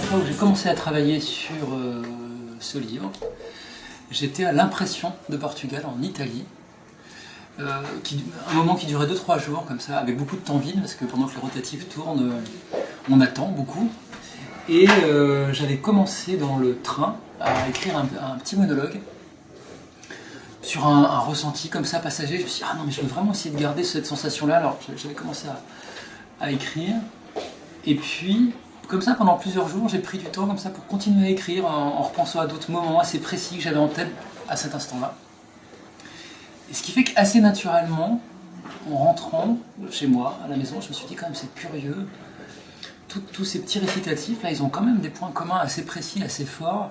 fois où j'ai commencé à travailler sur ce livre, j'étais à l'impression de Portugal, en Italie, un moment qui durait 2-3 jours, comme ça, avec beaucoup de temps vide, parce que pendant que le rotatif tourne, on attend beaucoup. Et j'avais commencé dans le train à écrire un petit monologue sur un ressenti comme ça, passager. Je me suis dit, ah non, mais je veux vraiment essayer de garder cette sensation-là. Alors j'avais commencé à écrire. Et puis, comme ça, pendant plusieurs jours, j'ai pris du temps comme ça pour continuer à écrire en repensant à d'autres moments assez précis que j'avais en tête à cet instant-là. Et ce qui fait qu'assez naturellement, en rentrant chez moi, à la maison, je me suis dit quand même c'est curieux. Tous ces petits récitatifs, là, ils ont quand même des points communs assez précis, assez forts.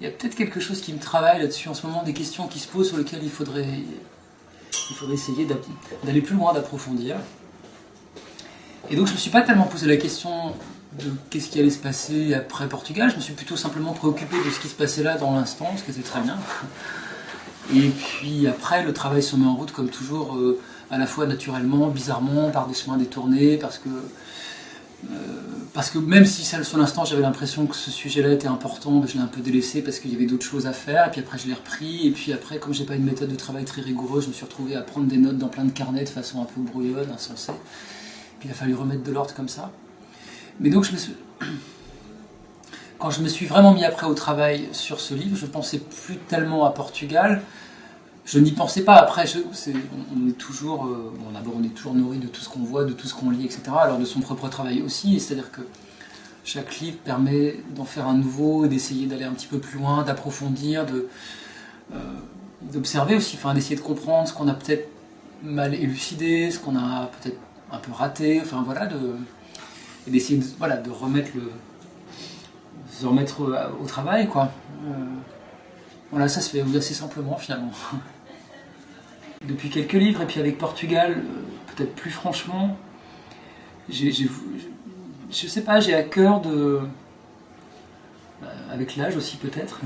Il y a peut-être quelque chose qui me travaille là-dessus en ce moment, des questions qui se posent sur lesquelles il faudrait essayer d'aller plus loin, d'approfondir. Et donc je ne me suis pas tellement posé la question de qu'est-ce qui allait se passer après Portugal, je me suis plutôt simplement préoccupé de ce qui se passait là dans l'instant, ce qui était très bien. Et puis après, le travail se met en route comme toujours, à la fois naturellement, bizarrement, par des chemins détournés, parce que même si sur l'instant j'avais l'impression que ce sujet-là était important, je l'ai un peu délaissé parce qu'il y avait d'autres choses à faire, et puis après je l'ai repris, et puis après, comme j'ai pas une méthode de travail très rigoureuse, je me suis retrouvé à prendre des notes dans plein de carnets de façon un peu brouillonne, insensée. Puis il a fallu remettre de l'ordre comme ça. Mais donc quand je me suis vraiment mis après au travail sur ce livre, je ne pensais plus tellement à Portugal. Je n'y pensais pas. Après, on est toujours nourri de tout ce qu'on voit, de tout ce qu'on lit, etc. Alors de son propre travail aussi. C'est-à-dire que chaque livre permet d'en faire un nouveau, d'essayer d'aller un petit peu plus loin, d'approfondir, d'observer aussi, enfin d'essayer de comprendre ce qu'on a peut-être mal élucidé, ce qu'on a peut-être un peu raté, enfin voilà, et d'essayer de se remettre au travail, quoi. Voilà, ça se fait assez simplement finalement. Depuis quelques livres, et puis avec Portugal, peut-être plus franchement, je sais pas, j'ai à cœur avec l'âge aussi peut-être,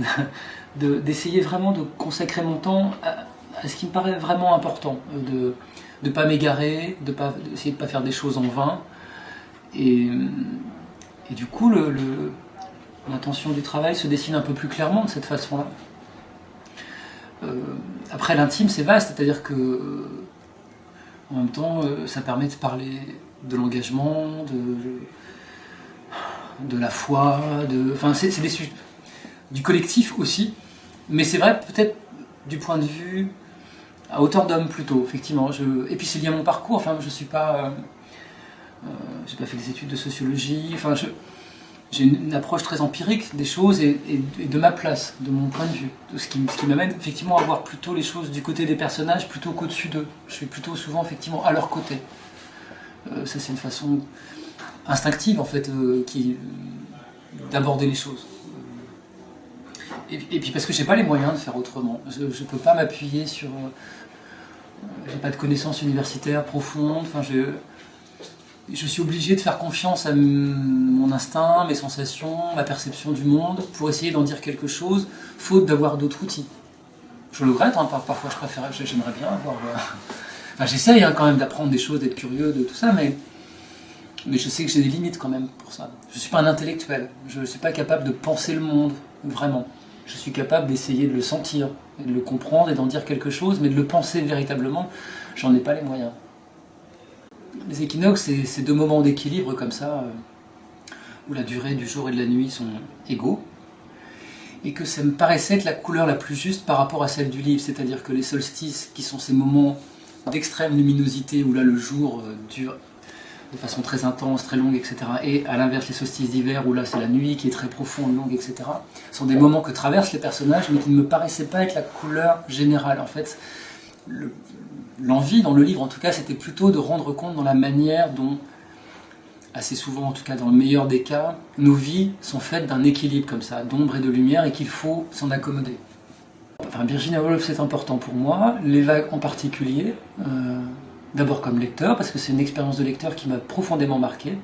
d'essayer vraiment de consacrer mon temps à ce qui me paraît vraiment important, de ne pas m'égarer, d'essayer de ne pas faire des choses en vain. Et du coup, l'intention du travail se dessine un peu plus clairement de cette façon-là. Après, l'intime, c'est vaste, c'est-à-dire que en même temps, ça permet de parler de l'engagement, de la foi, enfin, c'est des sujets du collectif aussi, mais c'est vrai peut-être du point de vue à hauteur d'homme plutôt, effectivement. Et puis c'est lié à mon parcours, enfin, je suis pas, j'ai pas fait des études de sociologie, enfin, j'ai une approche très empirique des choses et de ma place, de mon point de vue, de ce qui m'amène effectivement à voir plutôt les choses du côté des personnages plutôt qu'au-dessus d'eux. Je suis plutôt souvent effectivement à leur côté. Ça c'est une façon instinctive en fait d'aborder les choses. Et puis parce que j'ai pas les moyens de faire autrement. Je peux pas m'appuyer sur... j'ai pas de connaissances universitaires profondes, enfin je suis obligé de faire confiance à mon instinct, mes sensations, ma perception du monde, pour essayer d'en dire quelque chose, faute d'avoir d'autres outils. Je le regrette, hein, parfois j'aimerais bien avoir... Enfin, j'essaye quand même d'apprendre des choses, d'être curieux, de tout ça, mais je sais que j'ai des limites quand même pour ça. Je ne suis pas un intellectuel, je ne suis pas capable de penser le monde, vraiment. Je suis capable d'essayer de le sentir, et de le comprendre, et d'en dire quelque chose, mais de le penser véritablement, j'en ai pas les moyens. Les équinoxes, c'est deux moments d'équilibre comme ça, où la durée du jour et de la nuit sont égaux, et que ça me paraissait être la couleur la plus juste par rapport à celle du livre, c'est-à-dire que les solstices, qui sont ces moments d'extrême luminosité, où là le jour dure de façon très intense, très longue, etc., et à l'inverse les solstices d'hiver, où là c'est la nuit qui est très profonde, longue, etc., sont des moments que traversent les personnages, mais qui ne me paraissaient pas être la couleur générale. En fait, l'envie dans le livre, en tout cas, c'était plutôt de rendre compte dans la manière dont, assez souvent, en tout cas dans le meilleur des cas, nos vies sont faites d'un équilibre comme ça, d'ombre et de lumière, et qu'il faut s'en accommoder. Enfin, Virginia Woolf, c'est important pour moi, les vagues en particulier, d'abord comme lecteur, parce que c'est une expérience de lecteur qui m'a profondément marqué,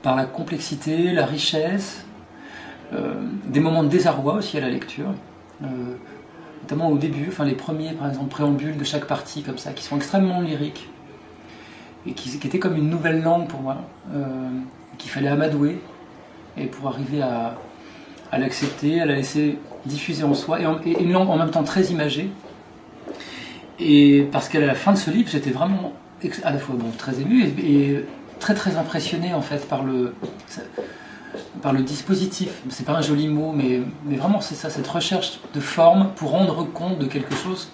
par la complexité, la richesse, des moments de désarroi aussi à la lecture, notamment au début, enfin les premiers par exemple préambules de chaque partie comme ça, qui sont extrêmement lyriques, et qui étaient comme une nouvelle langue pour moi, qu'il fallait amadouer, et pour arriver à l'accepter, à la laisser diffuser en soi, et une langue en même temps très imagée. Et parce qu'à la fin de ce livre, j'étais vraiment à la fois très ému et très très impressionné en fait par le dispositif. C'est pas un joli mot, mais vraiment c'est ça, cette recherche de forme pour rendre compte de quelque chose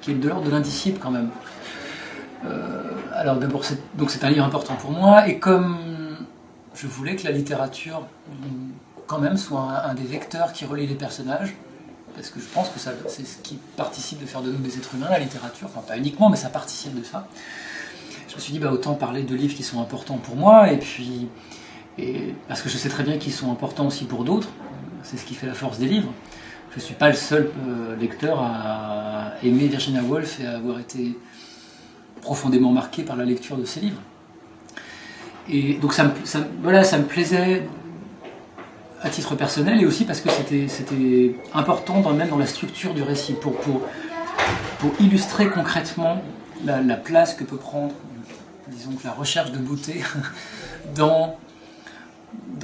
qui est de l'ordre de l'indicible quand même. Alors d'abord, c'est un livre important pour moi, et comme je voulais que la littérature quand même soit un des vecteurs qui relie les personnages, parce que je pense que c'est ce qui participe de faire de nous des êtres humains, la littérature, enfin pas uniquement, mais ça participe de ça. Je me suis dit, autant parler de livres qui sont importants pour moi, parce que je sais très bien qu'ils sont importants aussi pour d'autres, c'est ce qui fait la force des livres. Je ne suis pas le seul lecteur à aimer Virginia Woolf et à avoir été profondément marqué par la lecture de ses livres. Et donc ça me plaisait à titre personnel, et aussi parce que c'était important même dans la structure du récit, pour illustrer concrètement la place que peut prendre, disons, la recherche de beauté dans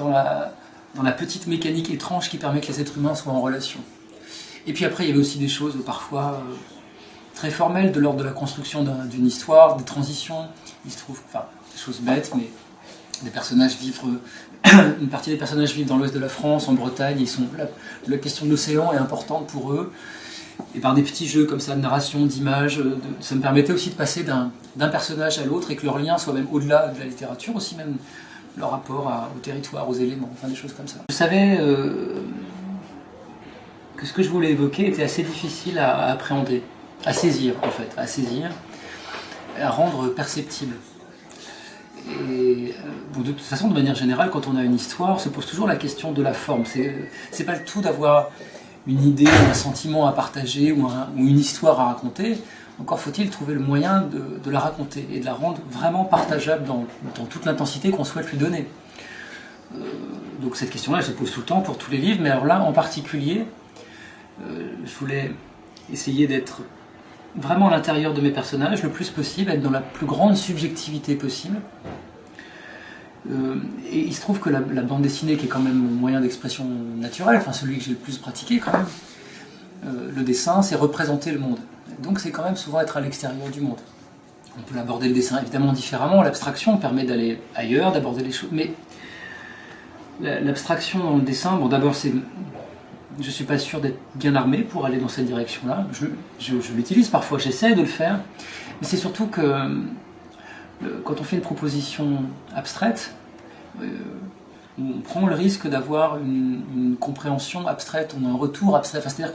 la petite mécanique étrange qui permet que les êtres humains soient en relation. Et puis après, il y avait aussi des choses parfois très formelles, de l'ordre de la construction d'une histoire, des transitions. Il se trouve, des choses bêtes, mais une partie des personnages vivent dans l'ouest de la France, en Bretagne, la question de l'océan est importante pour eux. Et par des petits jeux comme ça, de narration, d'images, ça me permettait aussi de passer d'un personnage à l'autre, et que leur lien soit même au-delà de la littérature, aussi même leur rapport au territoire, aux éléments, des choses comme ça. Je savais que ce que je voulais évoquer était assez difficile à appréhender, à saisir, à rendre perceptible. Et de toute façon, de manière générale, quand on a une histoire, se pose toujours la question de la forme. C'est pas le tout d'avoir une idée, un sentiment à partager ou une histoire à raconter. Encore faut-il trouver le moyen de la raconter et de la rendre vraiment partageable dans toute l'intensité qu'on souhaite lui donner. Donc cette question-là, elle se pose tout le temps pour tous les livres, mais alors là, en particulier, je voulais essayer d'être vraiment à l'intérieur de mes personnages le plus possible, être dans la plus grande subjectivité possible. Et il se trouve que la bande dessinée, qui est quand même mon moyen d'expression naturel, celui que j'ai le plus pratiqué quand même, le dessin, c'est représenter le monde. Donc c'est quand même souvent être à l'extérieur du monde. On peut aborder le dessin évidemment différemment, l'abstraction permet d'aller ailleurs, d'aborder les choses, mais l'abstraction dans le dessin, d'abord je ne suis pas sûr d'être bien armé pour aller dans cette direction-là. Je l'utilise parfois, j'essaie de le faire, mais c'est surtout que quand on fait une proposition abstraite, on prend le risque d'avoir une compréhension abstraite, on a un retour abstrait. C'est-à-dire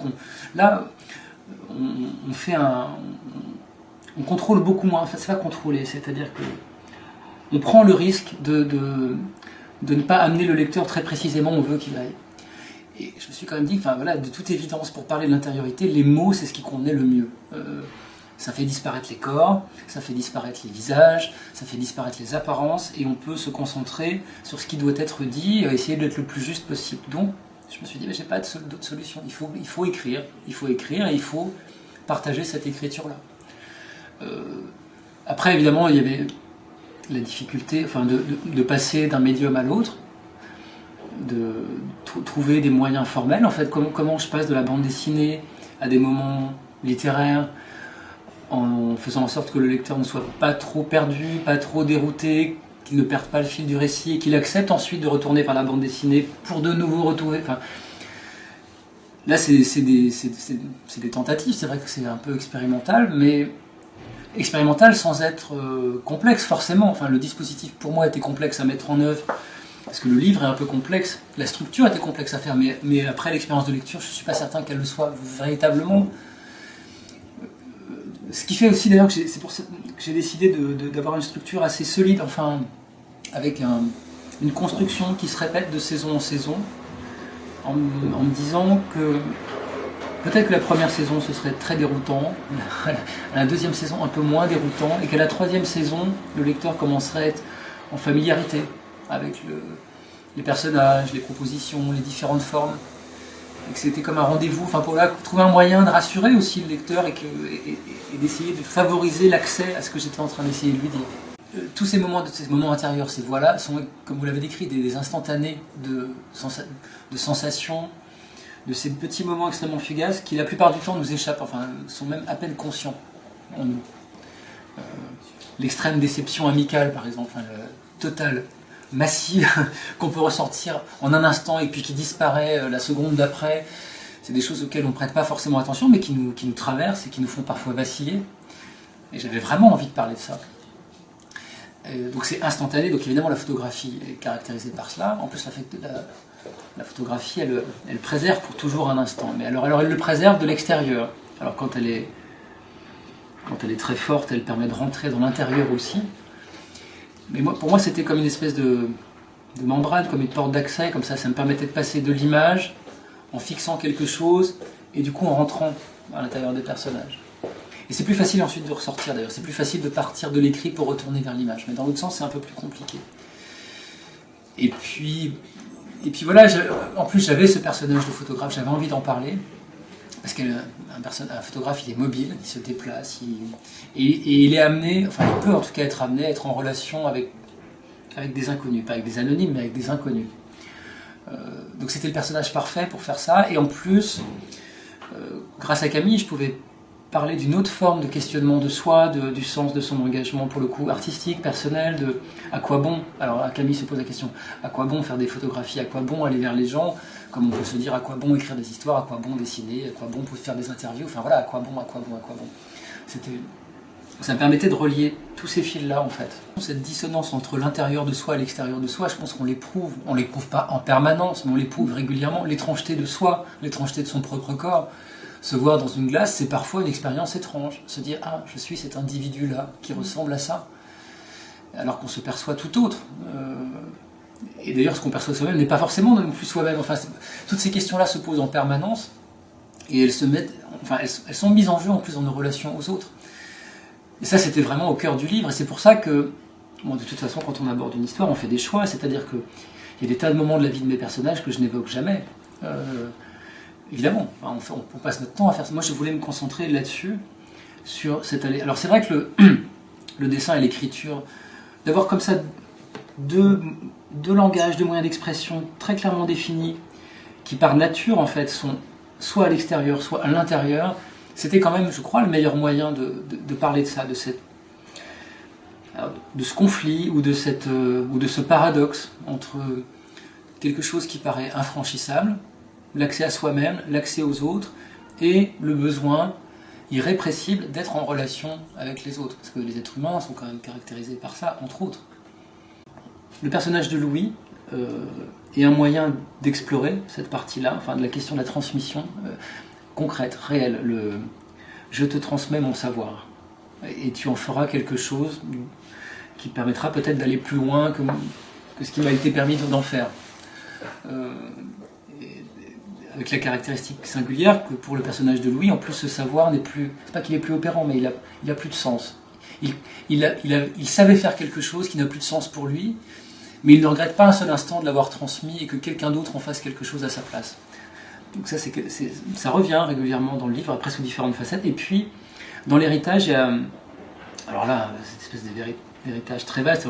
on contrôle beaucoup moins. C'est pas contrôler, c'est-à-dire que on prend le risque de ne pas amener le lecteur très précisément où on veut qu'il aille. Et je me suis quand même dit, de toute évidence, pour parler de l'intériorité, les mots, c'est ce qui convenait le mieux. Ça fait disparaître les corps, ça fait disparaître les visages, ça fait disparaître les apparences, et on peut se concentrer sur ce qui doit être dit, essayer d'être le plus juste possible. Donc, je me suis dit, j'ai pas d'autre solution. Il faut écrire, et il faut partager cette écriture-là. Après, évidemment, il y avait la difficulté, de passer d'un médium à l'autre, de trouver des moyens formels. En fait, comment je passe de la bande dessinée à des moments littéraires, en faisant en sorte que le lecteur ne soit pas trop perdu, pas trop dérouté, qu'il ne perde pas le fil du récit, et qu'il accepte ensuite de retourner vers la bande dessinée pour de nouveau retrouver. Là, c'est des tentatives, c'est vrai que c'est un peu expérimental, mais expérimental sans être complexe forcément. Le dispositif pour moi était complexe à mettre en œuvre, parce que le livre est un peu complexe, la structure était complexe à faire, mais après l'expérience de lecture, je ne suis pas certain qu'elle le soit véritablement. Ce qui fait aussi d'ailleurs que c'est pour ça que j'ai décidé d'avoir une structure assez solide, avec une construction qui se répète de saison en saison, en me disant que peut-être que la première saison ce serait très déroutant, la deuxième saison un peu moins déroutant, et qu'à la troisième saison, le lecteur commencerait à être en familiarité avec les personnages, les propositions, les différentes formes. Et que c'était comme un rendez-vous, pour trouver un moyen de rassurer aussi le lecteur et d'essayer de favoriser l'accès à ce que j'étais en train d'essayer de lui dire. tous ces moments intérieurs, ces voix-là, sont, comme vous l'avez décrit, des instantanés de sensations, de ces petits moments extrêmement fugaces qui, la plupart du temps, nous échappent, enfin, sont même à peine conscients en nous. L'extrême déception amicale, par exemple, enfin, le total massive qu'on peut ressentir en un instant et puis qui disparaît la seconde d'après, c'est des choses auxquelles on ne prête pas forcément attention, mais qui nous traversent et qui nous font parfois vaciller. Et j'avais vraiment envie de parler de ça. Donc c'est instantané, donc évidemment la photographie est caractérisée par cela. En plus la photographie, elle préserve pour toujours un instant. Mais alors elle le préserve de l'extérieur. Alors quand elle est très forte, elle permet de rentrer dans l'intérieur aussi. Mais pour moi c'était comme une espèce de membrane, comme une porte d'accès, comme ça me permettait de passer de l'image en fixant quelque chose et du coup en rentrant à l'intérieur des personnages. Et c'est plus facile ensuite de ressortir d'ailleurs, c'est plus facile de partir de l'écrit pour retourner vers l'image, mais dans l'autre sens c'est un peu plus compliqué. Et puis voilà, en plus j'avais ce personnage de photographe, j'avais envie d'en parler, parce qu'un photographe il est mobile, il se déplace, et il est amené, enfin il peut en tout cas être amené à être en relation avec des inconnus, pas avec des anonymes, mais avec des inconnus. Donc c'était le personnage parfait pour faire ça, et en plus, grâce à Camille, je pouvais parler d'une autre forme de questionnement de soi, du sens de son engagement pour le coup artistique, personnel, de à quoi bon. Alors Camille se pose la question, à quoi bon faire des photographies, à quoi bon aller vers les gens, comme on peut se dire à quoi bon écrire des histoires, à quoi bon dessiner, à quoi bon faire des interviews, enfin voilà, à quoi bon. Ça me permettait de relier tous ces fils-là en fait. Cette dissonance entre l'intérieur de soi et l'extérieur de soi, je pense qu'on l'éprouve. On l'éprouve pas en permanence, mais on l'éprouve régulièrement. L'étrangeté de soi, l'étrangeté de son propre corps. Se voir dans une glace, c'est parfois une expérience étrange. Se dire, ah, je suis cet individu-là qui ressemble à ça. Alors qu'on se perçoit tout autre. Et d'ailleurs, ce qu'on perçoit soi-même n'est pas forcément non plus soi-même. Enfin, toutes ces questions-là se posent en permanence. Et elles sont mises en jeu en plus dans nos relations aux autres. Et ça, c'était vraiment au cœur du livre. Et c'est pour ça que, bon, de toute façon, quand on aborde une histoire, on fait des choix. C'est-à-dire qu'il y a des tas de moments de la vie de mes personnages que je n'évoque jamais. Évidemment, on passe notre temps à faire ça. Moi, je voulais me concentrer là-dessus, sur cette allée. Alors, c'est vrai que le dessin et l'écriture, d'avoir comme ça deux langages, deux moyens d'expression très clairement définis, qui par nature, en fait, sont soit à l'extérieur, soit à l'intérieur, c'était quand même, je crois, le meilleur moyen de parler de ça, de ce conflit ou de ce paradoxe entre quelque chose qui paraît infranchissable, l'accès à soi-même, l'accès aux autres, et le besoin irrépressible d'être en relation avec les autres. Parce que les êtres humains sont quand même caractérisés par ça, entre autres. Le personnage de Louis est un moyen d'explorer cette partie-là, enfin de la question de la transmission concrète, réelle. Je te transmets mon savoir, et tu en feras quelque chose qui permettra peut-être d'aller plus loin que ce qui m'a été permis d'en faire. Avec la caractéristique singulière que pour le personnage de Louis, en plus ce savoir n'est plus, c'est pas qu'il est plus opérant, mais il a plus de sens. Il savait faire quelque chose qui n'a plus de sens pour lui, mais il ne regrette pas un seul instant de l'avoir transmis et que quelqu'un d'autre en fasse quelque chose à sa place. Donc ça revient régulièrement dans le livre, après sous différentes facettes. Et puis, dans l'héritage, il y a, alors là, cette espèce d'héritage très vaste,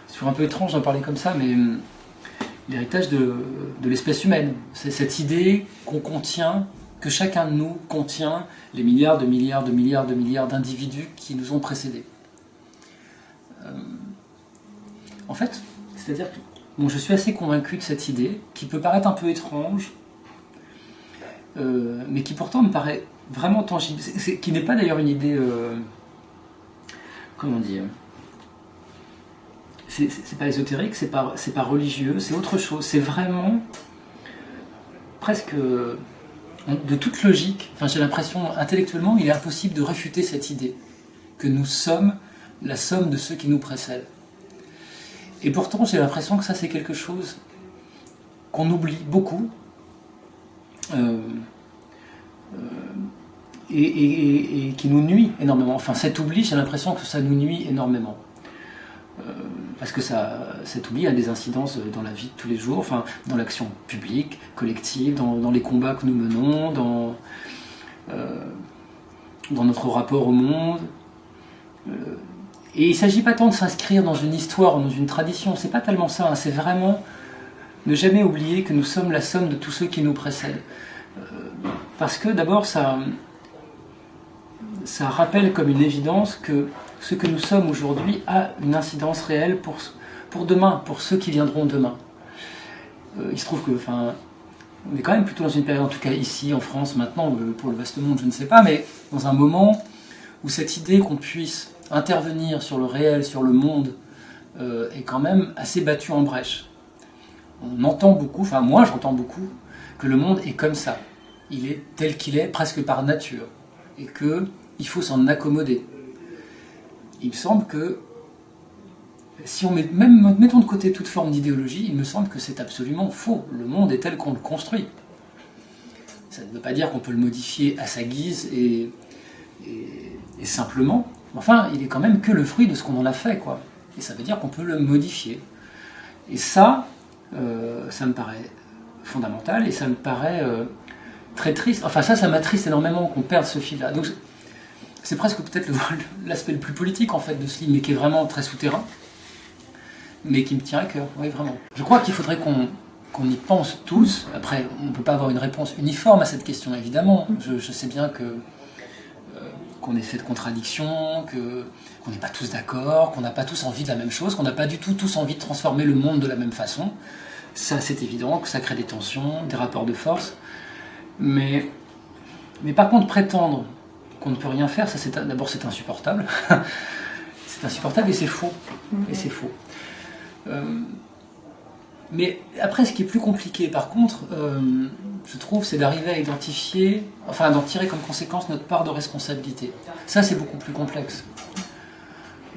c'est toujours un peu étrange d'en parler comme ça, mais l'héritage de l'espèce humaine. C'est cette idée qu'on contient, que chacun de nous contient les milliards d'individus qui nous ont précédés. En fait, c'est-à-dire que je suis assez convaincu de cette idée, qui peut paraître un peu étrange, mais qui pourtant me paraît vraiment tangible, qui n'est pas d'ailleurs une idée, comment dire, c'est pas ésotérique, c'est pas religieux, c'est autre chose, c'est vraiment presque de toute logique. Enfin, j'ai l'impression, intellectuellement, il est impossible de réfuter cette idée que nous sommes la somme de ceux qui nous précèdent. Et pourtant, j'ai l'impression que ça, c'est quelque chose qu'on oublie beaucoup, et qui nous nuit énormément. Enfin, cet oubli, j'ai l'impression que ça nous nuit énormément. Parce que cet oubli a des incidences dans la vie de tous les jours, enfin, dans l'action publique, collective, dans les combats que nous menons, dans notre rapport au monde. Et il ne s'agit pas tant de s'inscrire dans une histoire ou dans une tradition, c'est pas tellement ça, hein, c'est vraiment ne jamais oublier que nous sommes la somme de tous ceux qui nous précèdent. Parce que d'abord, ça rappelle comme une évidence que ce que nous sommes aujourd'hui a une incidence réelle pour demain, pour ceux qui viendront demain. Il se trouve que, on est quand même plutôt dans une période, en tout cas ici, en France, maintenant, pour le vaste monde, je ne sais pas, mais dans un moment où cette idée qu'on puisse intervenir sur le réel, sur le monde, est quand même assez battue en brèche. On entend beaucoup, moi j'entends beaucoup, que le monde est comme ça. Il est tel qu'il est, presque par nature. Et qu'il faut s'en accommoder. Il me semble que, si on mettons de côté toute forme d'idéologie, il me semble que c'est absolument faux. Le monde est tel qu'on le construit. Ça ne veut pas dire qu'on peut le modifier à sa guise et simplement. Enfin, il est quand même que le fruit de ce qu'on en a fait, quoi. Et ça veut dire qu'on peut le modifier. Et ça me paraît fondamental et ça me paraît très triste. Enfin, ça m'attriste énormément qu'on perde ce fil-là. Donc, c'est presque peut-être l'aspect le plus politique, en fait, de ce livre, mais qui est vraiment très souterrain, mais qui me tient à cœur, oui, vraiment. Je crois qu'il faudrait qu'on y pense tous. Après, on ne peut pas avoir une réponse uniforme à cette question, évidemment. Je sais bien qu'on est fait de contradictions, qu'on n'est pas tous d'accord, qu'on n'a pas tous envie de la même chose, qu'on n'a pas du tout tous envie de transformer le monde de la même façon. Ça, c'est évident, que ça crée des tensions, des rapports de force. Mais par contre, prétendre qu'on ne peut rien faire, d'abord c'est insupportable. C'est insupportable et c'est faux. Et c'est faux. Mais après, ce qui est plus compliqué, par contre, je trouve, c'est d'arriver à identifier, d'en tirer comme conséquence notre part de responsabilité. Ça, c'est beaucoup plus complexe.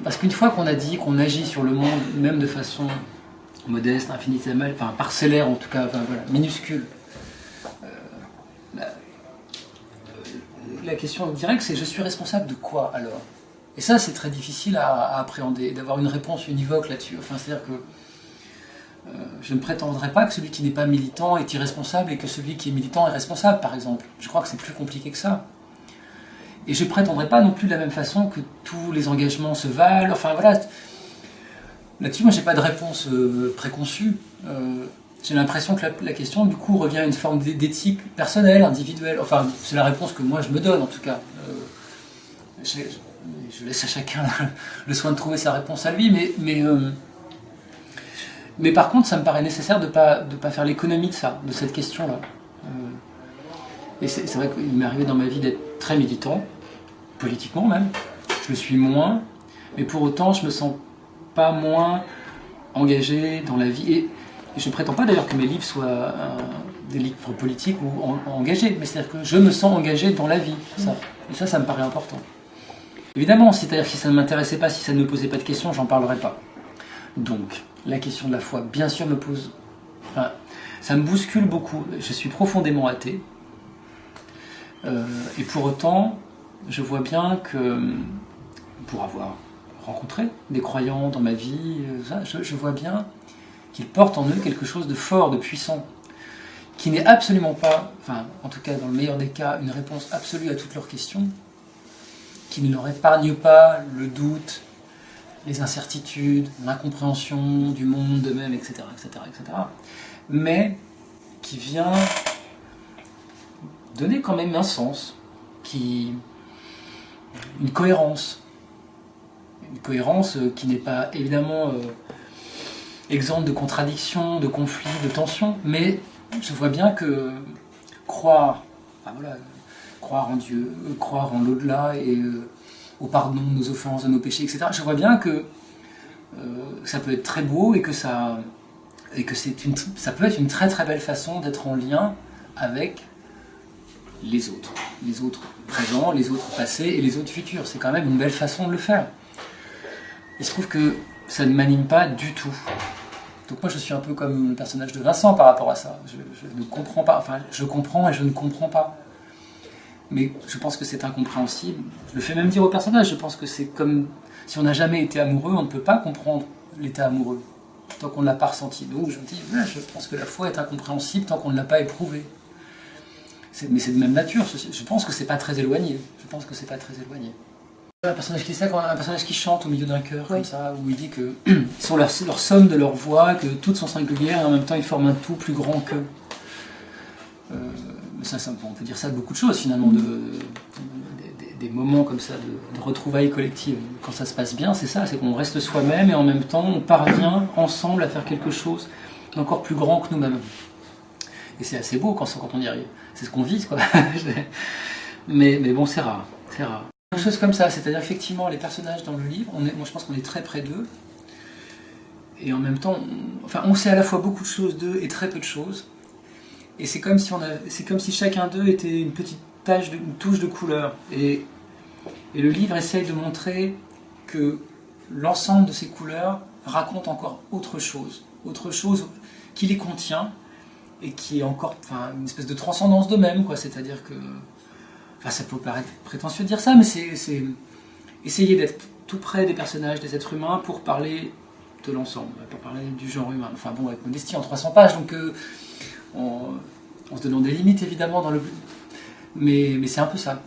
Parce qu'une fois qu'on a dit qu'on agit sur le monde, même de façon modeste, infinitésimale, parcellaire en tout cas, minuscule, la question directe, c'est je suis responsable de quoi alors? Et ça, c'est très difficile à appréhender, d'avoir une réponse univoque là-dessus. C'est-à-dire que je ne prétendrai pas que celui qui n'est pas militant est irresponsable et que celui qui est militant est responsable, par exemple. Je crois que c'est plus compliqué que ça. Et je ne prétendrai pas non plus de la même façon que tous les engagements se valent. Là-dessus, moi, j'ai pas de réponse préconçue. J'ai l'impression que la question, du coup, revient à une forme d'éthique personnelle, individuelle. C'est la réponse que moi, je me donne, en tout cas. Je laisse à chacun le soin de trouver sa réponse à lui, mais par contre, ça me paraît nécessaire de pas faire l'économie de cette question-là. Et c'est vrai qu'il m'est arrivé dans ma vie d'être très militant, politiquement même. Je le suis moins, mais pour autant, je me sens pas moins engagé dans la vie. Et je ne prétends pas d'ailleurs que mes livres soient des livres politiques ou engagés, mais c'est-à-dire que je me sens engagé dans la vie. Et ça me paraît important. Évidemment, c'est-à-dire que si ça ne m'intéressait pas, si ça ne me posait pas de questions, j'en parlerais pas. Donc, la question de la foi, bien sûr, me pose... ça me bouscule beaucoup. Je suis profondément athée. Et pour autant, je vois bien que, pour avoir rencontré des croyants dans ma vie, je vois bien qu'ils portent en eux quelque chose de fort, de puissant, qui n'est absolument pas, en tout cas dans le meilleur des cas, une réponse absolue à toutes leurs questions, qui ne leur épargne pas le doute, les incertitudes, l'incompréhension du monde d'eux-mêmes, etc., etc., etc., mais qui vient donner quand même un sens, une cohérence qui n'est pas évidemment exempte de contradictions, de conflits, de tensions, mais je vois bien que croire en Dieu, croire en l'au-delà et au pardon de nos offenses, de nos péchés, etc. Je vois bien que ça peut être très beau et que ça peut être une très très belle façon d'être en lien avec les autres présents, les autres passés et les autres futurs. C'est quand même une belle façon de le faire. Il se trouve que ça ne m'anime pas du tout. Donc moi je suis un peu comme le personnage de Vincent par rapport à ça. Je ne comprends pas, je comprends et je ne comprends pas. Mais je pense que c'est incompréhensible. Je le fais même dire au personnage, je pense que c'est comme si on n'a jamais été amoureux, on ne peut pas comprendre l'état amoureux tant qu'on ne l'a pas ressenti. Donc je me dis, je pense que la foi est incompréhensible tant qu'on ne l'a pas éprouvée. Mais c'est de même nature, je pense que c'est pas très éloigné. Un personnage qui dit ça, un personnage qui chante au milieu d'un chœur, Oui. comme ça, où il dit que ils sont leur somme de leur voix, que toutes sont singulières et en même temps ils forment un tout plus grand qu'eux. On peut dire ça de beaucoup de choses finalement, des moments comme ça de retrouvailles collectives. Quand ça se passe bien, c'est ça, c'est qu'on reste soi-même et en même temps on parvient ensemble à faire quelque chose d'encore plus grand que nous-mêmes. Et c'est assez beau quand on y arrive. C'est ce qu'on vise, quoi. mais bon, c'est rare, c'est rare. Quelque chose comme ça, c'est-à-dire effectivement les personnages dans le livre, moi je pense qu'on est très près d'eux, et en même temps, on sait à la fois beaucoup de choses d'eux et très peu de choses, et c'est comme si chacun d'eux était une petite une touche de couleur, et le livre essaye de montrer que l'ensemble de ces couleurs raconte encore autre chose qui les contient, et qui est encore une espèce de transcendance d'eux-mêmes, quoi, c'est-à-dire que ça peut paraître prétentieux de dire ça, mais c'est essayer d'être tout près des personnages, des êtres humains, pour parler de l'ensemble, pour parler du genre humain. Enfin bon, avec modestie, en 300 pages, donc en se donnant des limites, évidemment, mais c'est un peu ça,